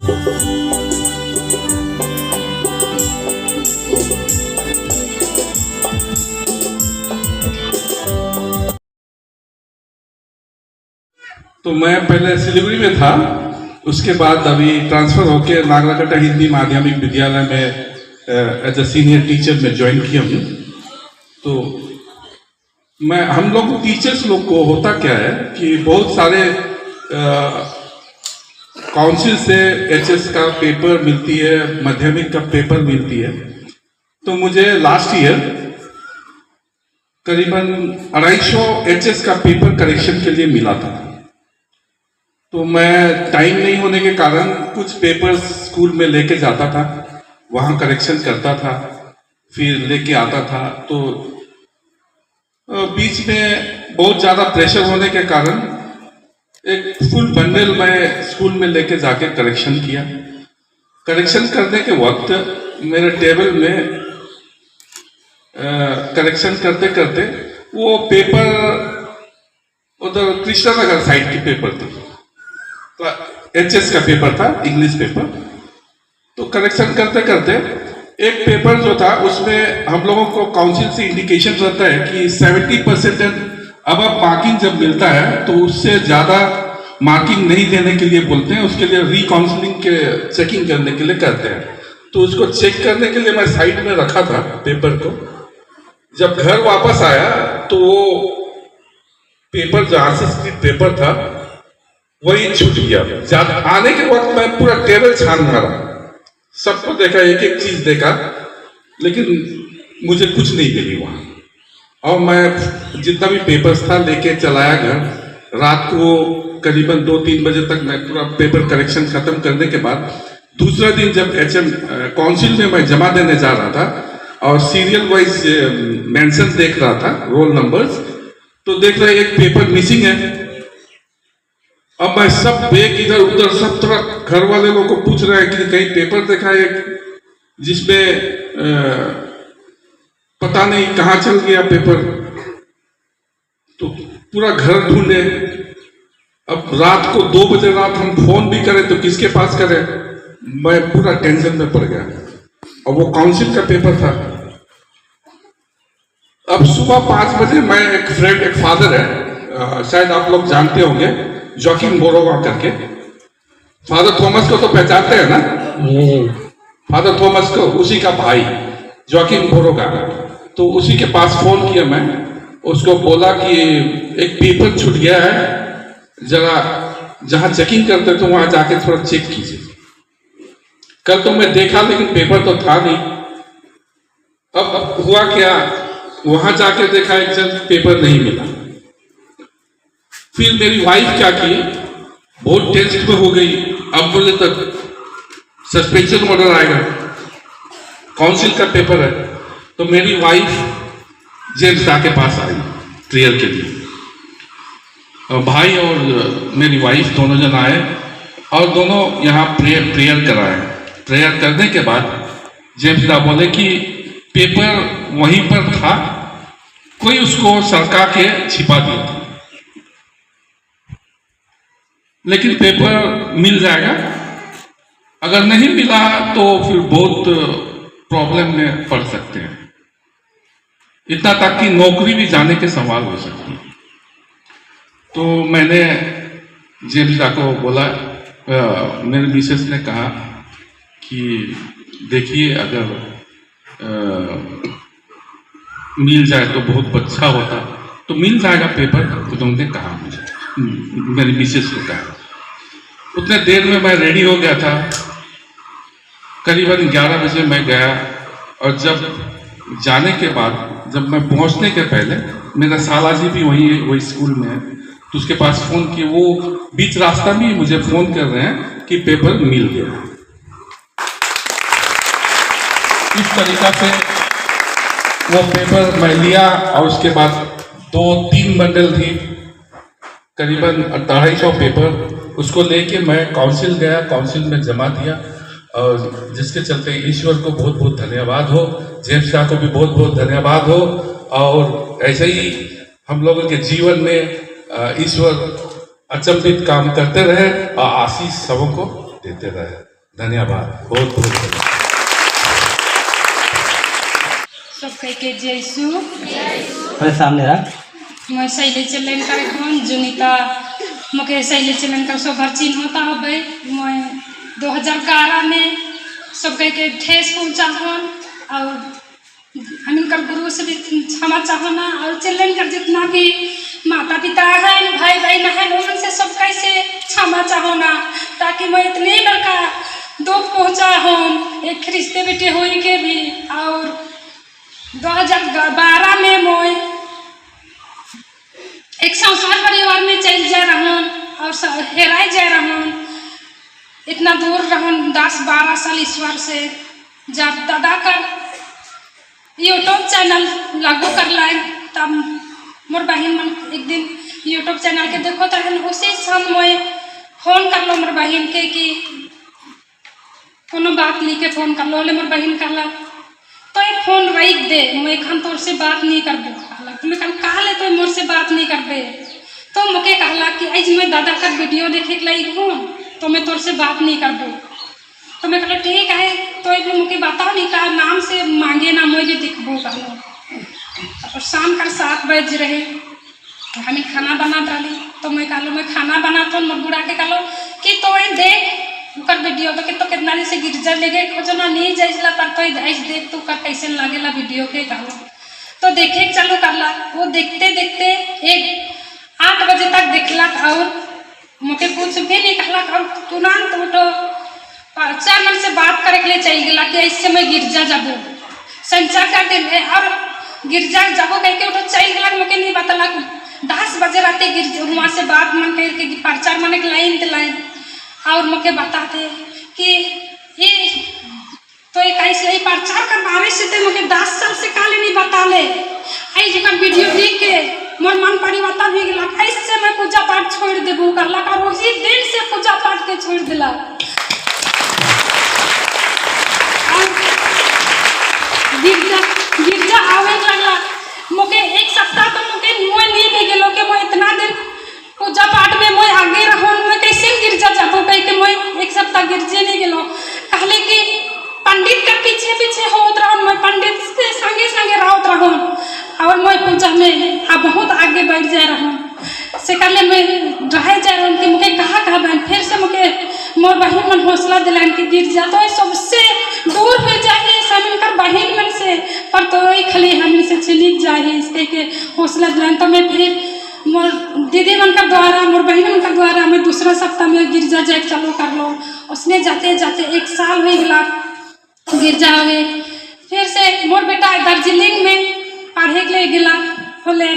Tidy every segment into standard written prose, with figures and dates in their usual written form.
तो मैं पहले सिलीगुड़ी में था, उसके बाद अभी ट्रांसफर होके नागरकटा हिंदी माध्यमिक विद्यालय में एज अ सीनियर टीचर में ज्वाइन किया हूँ। तो हम लोग टीचर्स लोग को होता क्या है कि बहुत सारे काउंसिल से एचएस का पेपर मिलती है, माध्यमिक का पेपर मिलती है। तो मुझे लास्ट ईयर करीबन 250 एचएस का पेपर करेक्शन के लिए मिला था। तो मैं टाइम नहीं होने के कारण कुछ पेपर्स स्कूल में लेके जाता था, वहाँ करेक्शन करता था, फिर लेके आता था। तो बीच में बहुत ज़्यादा प्रेशर होने के कारण एक फुल बंडल मैं स्कूल में लेके जाके करेक्शन किया। करेक्शन करने के वक्त मेरे टेबल में करेक्शन करते करते वो पेपर उधर कृष्णनगर साइड की पेपर थी, तो एचएस का पेपर था, इंग्लिश पेपर। तो करेक्शन करते करते एक पेपर जो था उसमें हम लोगों को काउंसिल से इंडिकेशन रहता है कि 70% अब मार्किंग जब मिलता है तो उससे ज्यादा मार्किंग नहीं देने के लिए बोलते हैं, उसके लिए रीकाउंसलिंग के चेकिंग करने के लिए कहते हैं। तो उसको चेक करने के लिए मैं साइड में रखा था पेपर को। जब घर वापस आया तो वो पेपर जहां से स्क्रिप्ट पेपर था वही छूट गया। आने के वक्त मैं पूरा टेबल छान मारा, सबको देखा, एक एक चीज देखा, लेकिन मुझे कुछ नहीं मिली वहां। और मैं जितना भी पेपर्स था लेके चलाया घर। रात को करीबन 2-3 बजे तक मैं पूरा पेपर करेक्शन खत्म करने के बाद दूसरा दिन जब एचएम काउंसिल में मैं जमा देने जा रहा था और सीरियल वाइज मेंशन देख रहा था, रोल नंबर्स, तो देख रहा एक पेपर मिसिंग है। अब मैं सब बैग इधर उधर सब तरह घर वाले लोगों को पूछ रहे हैं कि कहीं पेपर देखा है जिसमें पता नहीं कहाँ चल गया पेपर। तो पूरा घर ढूंढे। अब रात को 2 बजे रात हम फोन भी करें तो किसके पास करें, मैं पूरा टेंशन में पड़ गया। और वो काउंसिल का पेपर था। अब सुबह 5 बजे मैं एक फ्रेंड, एक फादर है, शायद आप लोग जानते होंगे, जोकिन बोरोगा करके, फादर थॉमस को तो पहचानते हैं ना? फादर थॉमस को, उसी का भाई जोकिन बोरोगा। तो उसी के पास फोन किया मैं, उसको बोला कि एक पेपर छूट गया है, जरा जहां चेकिंग करते तो वहां जाके थोड़ा चेक कीजिए। कल तो मैं देखा लेकिन पेपर तो था नहीं। अब हुआ क्या, वहां जाके देखा एक जन पेपर नहीं मिला। फिर मेरी वाइफ क्या की, बहुत टेंशन में हो गई। अब बोले तक सस्पेंशन ऑर्डर आएगा, काउंसिल का पेपर है। तो मेरी वाइफ जेम्स दा के पास आई प्रेयर के लिए। और भाई और मेरी वाइफ दोनों जन आए और दोनों यहाँ प्रेयर कराए। प्रेयर करने के बाद जेम्स दा बोले कि पेपर वहीं पर था, कोई उसको सरका के छिपा दिया था, लेकिन पेपर मिल जाएगा। अगर नहीं मिला तो फिर बहुत प्रॉब्लम में पड़ सकते हैं, इतना तक कि नौकरी भी जाने के सवाल हो सकती है। तो मैंने जेम्स दा को बोला, मेरे मिसेस ने कहा कि देखिए अगर मिल जाए तो बहुत अच्छा होता, तो मिल जाएगा पेपर। तो उन्होंने कहा मुझे, मेरी मिसेस को कहा। उतने देर में मैं रेडी हो गया था। करीबन 11 बजे मैं गया और जब जाने के बाद, जब मैं पहुंचने के पहले, मेरा साला जी भी वही स्कूल में है, तो उसके पास फोन किए। वो बीच रास्ता में मुझे फोन कर रहे हैं कि पेपर मिल गया। इस तरीका से वो पेपर मैं लिया और उसके बाद 2-3 बंडल थी, करीबन 250 पेपर, उसको लेके मैं काउंसिल गया, काउंसिल में जमा दिया। और जिसके चलते ईश्वर को बहुत बहुत धन्यवाद हो, जेम्स शाह को भी बहुत बहुत धन्यवाद हो। और ऐसे ही हम लोगों के जीवन में ईश्वर अचंभित काम करते रहे और आशीष सबों को देते रहे। धन्यवाद, बहुत बहुत धन्यवाद। सब कह के जैसु अरे सामने रख। मैं शैली चलन कर जुनिता मुके शैली चलन कर सब हर चीज होता हो भाई। मैं 2011 में सब कह के ठेस पहुँचा हूँ और हम इनका गुरु से भी क्षमा चाहना और चलन कर जितना भी माता पिता हैं भाई बहन हैं उनसे सब कैसे क्षमा चाहना ताकि मैं इतने बड़का दुख पहुँचा हूँ एक रिश्ते बेटे हुई के भी। और 2012 में मैं एक संसार परिवार में चल जा रहा हूँ और हेराई जा रहा हूँ। इतना दूर रहा 10-12 साल ईश्वर से। जब दादा का यूट्यूब चैनल लागू कर लाए तब मोर बहन मन एक दिन यूट्यूब चैनल के देखो तो उसी समय मैं फोन कर लो मोर बहन के कि कोनो बात नहीं के फोन कर लो। मोर बहन कहला तो ये फोन रख दे मैं खान तोर से बात नहीं कर तुम्हें कहा ले तो मोर से बात नहीं करबे। तो मुके कहला कि आज मैं दादा का वीडियो देखे के लाई हूँ तो मैं तोर से बात नहीं करबो। तो मैं कहला ठीक है तो एक मुके बताओ नहीं का नाम से मांगे ना मैं भी दिखबो कहलो। और शाम का 7 बज रहे हमें खाना बना डाली तो मैं कहलो मैं खाना बनाता हूँ। मोर बुढ़ा के कहलो कि तो देख उकर वीडियो तो कितना दिन से गिरजा ले गए खोजना नहीं जाइला पर तो ऐस देख तो कर कैसे लागेला वीडियो के कहलो। तो देखे चालू करला वो देखते देखते एक 8 बजे तक देखला और मुझे कुछ भी नहीं कहला और तुरंत उठो 4 मन से बात करे के लिए चल गया कि ऐसे मैं गिरजा जाबो संचार कर दे और गिरजा जाबो कह के उठो चल गया। मुझे नहीं बतला 10 बजे रात गिरजा वहाँ से बात मन करके प्रचार मन के लाइन और मुझे बताते कि ये तो एक ऐसे प्रचार का बारे से तो मुझे 10 साल से काले नहीं बता ले आई जगह वीडियो देख के मोर मन परिवर्तन हो गया। ऐसे मैं पूजा पाठ छोड़ देबू कहला और उसी दिन से पूजा पाठ के छोड़ दिला। गिरजा आवे लगला मुझे 1 सप्ताह तो मुझे मुँह नहीं दे गेलो कि मैं इतना दिन पूजा पाठ में मैं आगे रहूँ मैं कैसे गिरजा जाबो कह के मैं 1 सप्ताह गिरजे नहीं गेलो। कहले कि पंडित के पीछे पीछे होत रहूँ मैं पंडित के संगे संगे रहत रहूँ और मैं पूजा में बहुत आगे बढ़ जा रहा हूँ। से कहले मैं रह जा रहा हूँ कि मुझे कहाँ बहन फिर से मुझे मोर बहन मन हौसला दिलान कि गिरजा तो सबसे दूर हो जाए समिन कर बहन मन से पर तो खाली हम से चली जाए इसके के हौसला दिलान। तो मैं फिर मोर दीदी मन का द्वारा मोर बहन मन का द्वारा मैं दूसरा सप्ताह में गिरजा जाए चालू कर लो। उसने जाते जाते 1 साल हो गया गिरजा आवे। फिर से मोर बेटा दार्जिलिंग में पढ़े के लिए गला होले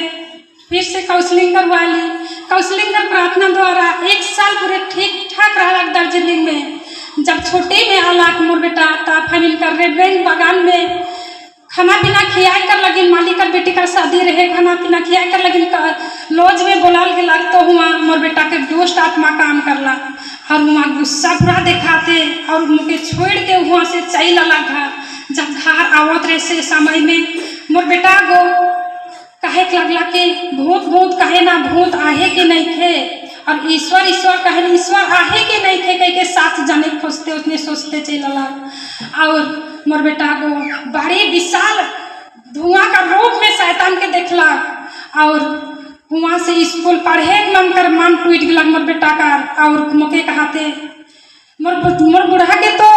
फिर से काउंसलिंग करवा ली। काउंसलिंग कर प्रार्थना द्वारा 1 साल पूरे ठीक ठाक रहा दार्जिलिंग में। जब छोटे में आला मोर बेटा तब हम इनका रेड बागान में खाना पीना खिया कर लगी मालिक कर बेटी का शादी रहे खाना पीना खिया कर लगी लॉज में बोलाल के लग तो हुआ मोर बेटा के दोस्त आत्मा काम करला और वहाँ गुस्सा पूरा दिखाते और मुझे छोड़ के वहाँ से चल अला घर। जब घर आवत रहे से समय में मोर बेटा गो कहे लगला कि भूत कहे ना भूत आहे के नहीं थे और ईश्वर कहे ईश्वर आहे के नहीं थे कह के 7 जाने खोजते उतने सोचते चलला। और मोर बेटा को बड़े विशाल धुआं का रूप में शैतान के देखला और वहाँ से स्कूल पढ़े मन कर मन टूट गया मोर बेटा का। और मुके कहते मोर बुढ़ा के तो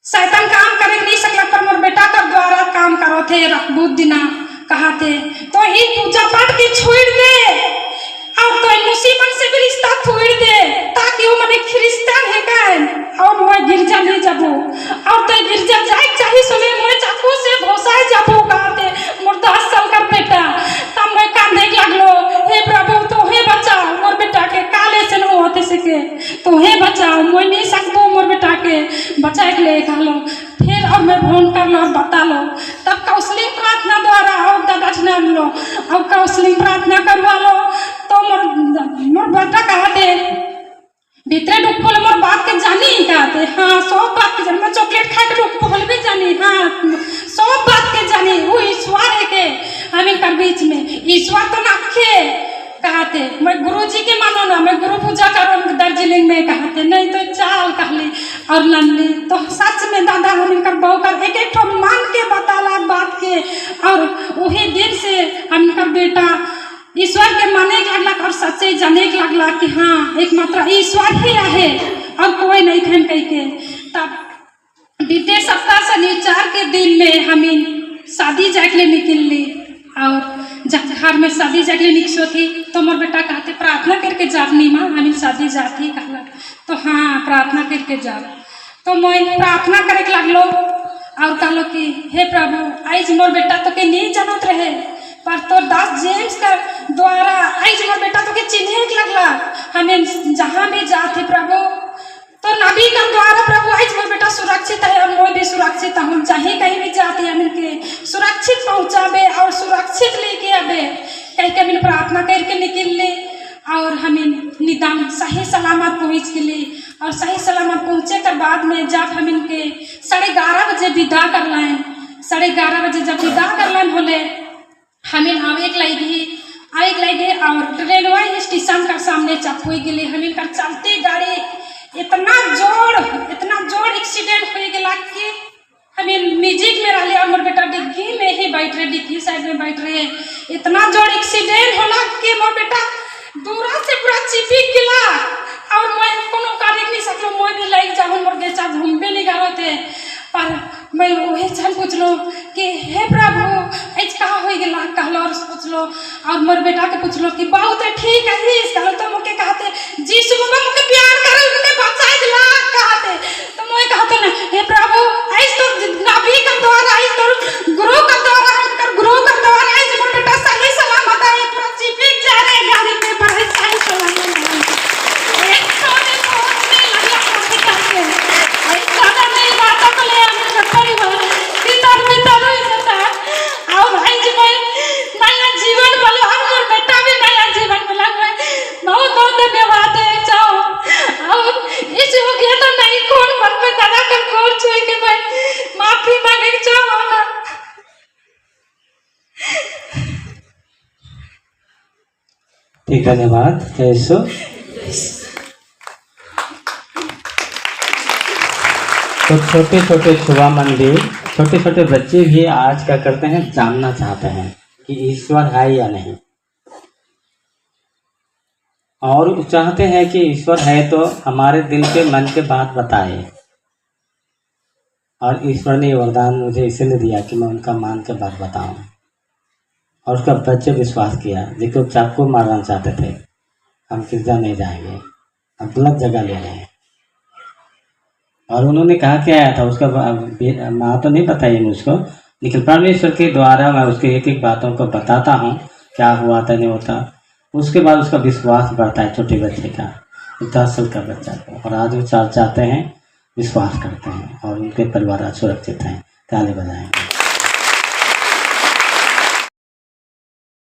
शैतान काम करे नहीं सकला पर मोर बेटा का द्वारा काम करो थे बहुत दिना कहते तो ये पूजा पाठ के छोड़ दे और तो मुसीबत से भी रिश्ता छोड़ दे ताकि वो मने क्रिश्चियन है का और वो गिरजा नहीं जाबो और तो गिरजा जाए चाहिए समय मोए चाकू से भोसाए जाबो कहते मोर 10 साल का बेटा तब मैं कांदे लगलो हे प्रभु तो हे बचाओ मोर बेटा के काले से न होते सके तो हे बचाओ मैं नहीं सकबो मोर बेटा के बचाए के लिए कहलो। फिर और मैं फोन कर लो और बता लो तब काउंसलिंग प्रार्थना द्वारा और दादा नाम लो और काउंसलिंग प्रार्थना करवा लो। तो मोर बेटा कहते भीतरे डुक बोले मोर बात के जानी कहते हाँ 100 बात के जानी मैं चॉकलेट खा के डुक बोल भी जानी हाँ 100 बात के जानी वो ईश्वर है के हमें कर बीच में ईश्वर तो नखे कहते मैं गुरु जी के मानो ना मैं गुरु पूजा करो दार्जिलिंग में कहते नहीं तो चाल कहली और नन्नी तो सच में दादा हमकर बहू कर एक एक ठो मान के बताला बात के, और वही दिन से हमकर बेटा ईश्वर के माने के लगला और सच्चे जाने के लगला कि हाँ एक मात्र ईश्वर ही है और कोई नहीं खन कह के। तब बीते सप्ताह शनिवार के दिन में हमें शादी जाके निकल ली, और जब घर में शादी जाके निकसो थी तो मोर बेटा कहते प्रार्थना करके जाबनी माँ हमें शादी जाती कहला। तो हाँ प्रार्थना करके जाब। तो मैं प्रार्थना करे के लगलो और कहलो कि हे प्रभु आज मोर बेटा तो के नहीं जानत रहे, पर तो दास जेम्स का द्वारा आज मोर बेटा तो के चिन्हे के लगला। हमें जहाँ भी जाते प्रभु तो नबी का द्वारा प्रभु आज मोर बेटा सुरक्षित है और मैं भी सुरक्षित हूँ। चाहे कहीं भी जाते हैं इनके सुरक्षित पहुँचावे और सुरक्षित लेके आवे कह के हमें प्रार्थना करके निकल ले, और हमें निदान सही सलामत पहुँच के लिए। और सही सलामत पहुँचे के बाद में जब हम इनके 11:30 बजे विदा कर लाएँ, 11:30 बजे जब विदा कर लाएँ बोले हमें आवे लगे और रेलवे स्टेशन का सामने चप हो गए। हमें कर चलते गाड़ी इतना जोर एक्सीडेंट हो गया कि हमें म्यूजिक में रहे और मोर बेटा डिग्गी में ही बैठ रहे, डिग्गी साइड में बैठ रहे। इतना जोर एक्सीडेंट होला कि मोर बेटा दूरा से पूरा चिपक गया और मैं कोनो कार्य नहीं सकलो। मैं भी लाइक जाऊँ मोर बेटा घूमबे नहीं गए थे, पर मैं वही चल पूछलो कि हे प्रभु आज कहाँ हो गया कहलो और पूछलो, और मोर बेटा के पूछलो कि बहुत ठीक है कहलो। तो मुझे कहते जी सुबह मुझे प्यार करे मुझे बचा दिला कहते। तो मैं कहते ना हे प्रभु आज तो नबी का द्वारा आज तो गुरु का द्वारा हमकर गुरु का द्वारा आज मोर बेटा सही सलामत है पूरा चिपक जा रहे गाड़ी में पर सही सलामत एक सोने पहुंचने लगा हॉस्पिटल के। दादा मेरी बातों को ले आने परिवार भीतर ही रहता है। और भाई जी मैं नया जीवन बोलो और मोर बेटा भी नया जीवन मिला है। बहुत बहुत धन्यवाद है चाहो और इस हो गया तो नहीं कौन मन में दादा का कोर छुए के मैं माफी मांगे चाहो ना। ठीक धन्यवाद। जय यीशु। तो छोटे छोटे शुभा मंदिर छोटे छोटे बच्चे भी आज क्या करते हैं जानना चाहते हैं कि ईश्वर है या नहीं, और चाहते हैं कि ईश्वर है तो हमारे दिल के मन के बात बताए। और ईश्वर ने वरदान मुझे इसलिए दिया कि मैं उनका मान के बात बताऊं, और उसका बच्चे विश्वास किया। देखो चाकू मारना चाहते थे, हम गिरजा नहीं जाएंगे, हम गलत जगह ले रहे हैं। और उन्होंने कहा क्या आया था उसका माँ तो नहीं बताइए मुझको, लेकिन परमेश्वर के द्वारा मैं उसके एक एक बातों को बताता हूँ क्या हुआ था नहीं होता। उसके बाद उसका विश्वास बढ़ता है छोटे बच्चे का, 10 साल का बच्चा को। और आज वो चाहते हैं, विश्वास करते हैं और उनके परिवार सुरक्षित हैं। ताली बजाएं।